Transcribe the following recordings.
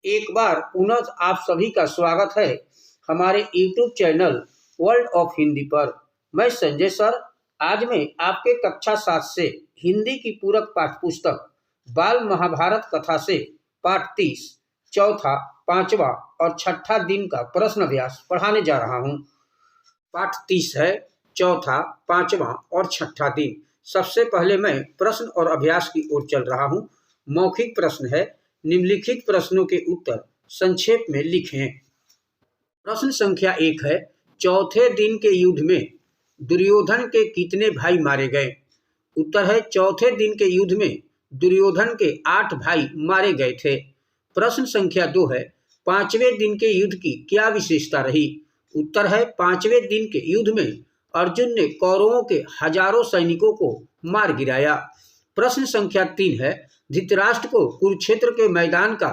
एक बार पुनः आप सभी का स्वागत है हमारे YouTube channel world of Hindi पर। मैं संजय सर। आज मैं आपके कक्षा 7 से हिंदी की पूरक पाठ्यपुस्तक बाल महाभारत कथा से पाठ 30 चौथा, पांचवा और छठा दिन का प्रश्न अभ्यास पढ़ाने जा रहा हूँ। पाठ 30 है चौथा, पांचवा और छठा दिन। सबसे पहले मैं प्रश्न और अभ्यास की ओर चल रहा हूँ। मौखिक प्रश्न है, निम्नलिखित प्रश्नों के उत्तर संक्षेप में लिखें। प्रश्न संख्या 1 है, चौथे दिन के युद्ध में दुर्योधन के कितने भाई मारे गए? उत्तर है, चौथे दिन के युद्ध में दुर्योधन के 8 भाई मारे गए थे। प्रश्न संख्या 2 है, पांचवें दिन के युद्ध की क्या विशेषता रही? उत्तर है, पांचवें दिन के युद्ध में अर्जुन ने कौरवों के हजारों सैनिकों को मार गिराया। प्रश्न संख्या 3 है, धृतराष्ट्र को कुरुक्षेत्र के मैदान का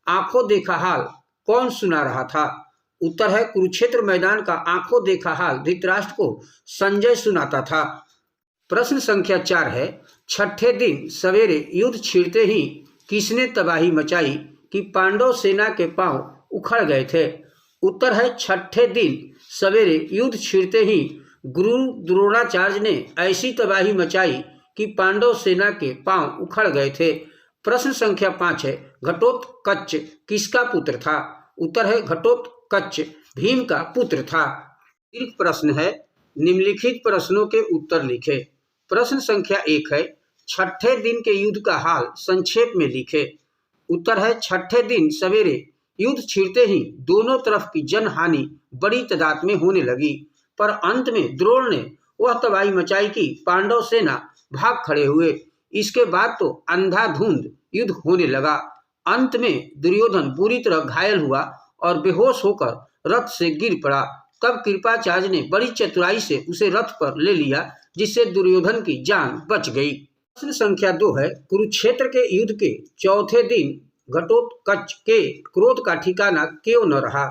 आंखों देखा हाल कौन सुना रहा था? उत्तर है, कुरुक्षेत्र मैदान का आंखों देखा हाल धृतराष्ट्र को संजय सुनाता था। प्रश्न संख्या 4 है, छठे दिन सवेरे युद्ध छिड़ते ही किसने तबाही मचाई कि पांडव सेना के पांव उखड़ गए थे? उत्तर है, छठे दिन सवेरे युद्ध छिड़ते ही गुरु द्रोणाचार्य ने ऐसी तबाही मचाई कि पांडव सेना के पांव उखड़ गए थे। प्रश्न संख्या 5 है, घटोत्कच किसका पुत्र था? उत्तर है, घटोत्कच भीम का पुत्र था। दीर्घ प्रश्न है, निम्नलिखित प्रश्नों के उत्तर लिखे। प्रश्न संख्या 1 है, छठे दिन के युद्ध का हाल संक्षेप में लिखे। उत्तर है, छठे दिन सवेरे युद्ध छिड़ते ही दोनों तरफ की जनहानि बड़ी तादाद में होने लगी, पर अंत में द्रोण ने वह तबाही मचाई कि पांडव सेना भाग खड़े हुए। इसके बाद तो अंधाधुंध युद्ध होने लगा। अंत में दुर्योधन बुरी तरह घायल हुआ और बेहोश होकर रथ से गिर पड़ा। तब कृपाचार्य ने बड़ी चतुराई से उसे रथ पर ले लिया, जिससे दुर्योधन की जान बच गई। प्रश्न संख्या 2 है, कुरुक्षेत्र के युद्ध के चौथे दिन घटोत्कच के क्रोध का ठिकाना क्यों न रहा?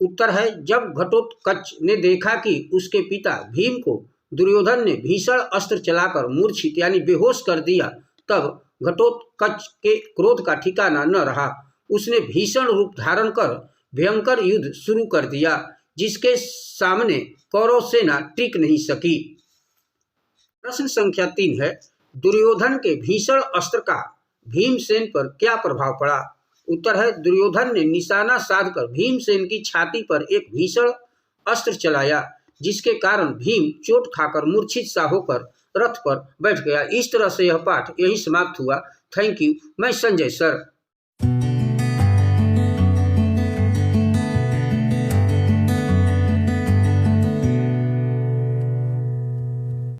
उत्तर है, जब घटोत्कच ने देखा कि उसके पिता भीम को दुर्योधन ने भीषण अस्त्र चलाकर मूर्छित यानी बेहोश कर दिया, तब घटोत्कच के क्रोध का ठिकाना न रहा। उसने भीषण रूप धारण कर भयंकर युद्ध शुरू कर दिया, जिसके सामने कौरव सेना टिक नहीं सकी। प्रश्न संख्या 3 है, दुर्योधन के भीषण अस्त्र का भीमसेन पर क्या प्रभाव पड़ा? उत्तर है, दुर्योधन ने निशाना साधकर भीमसेन की छाती पर एक भीषण अस्त्र चलाया, जिसके कारण भीम चोट खाकर मूर्छित सा होकर रथ पर बैठ गया। इस तरह से यह पाठ यही समाप्त हुआ। Thank you. मैं संजय सर।